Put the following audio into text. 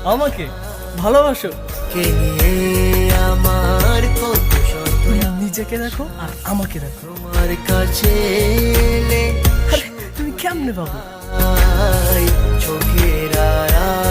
আমাকে ভালোবাসো? কে নিয়ে আমার কত শত নিজেকে দেখো আর আমাকে দেখো। তোমার কাছে এলে আরে তুমি কেমনে পাবো? চোখের আড়াল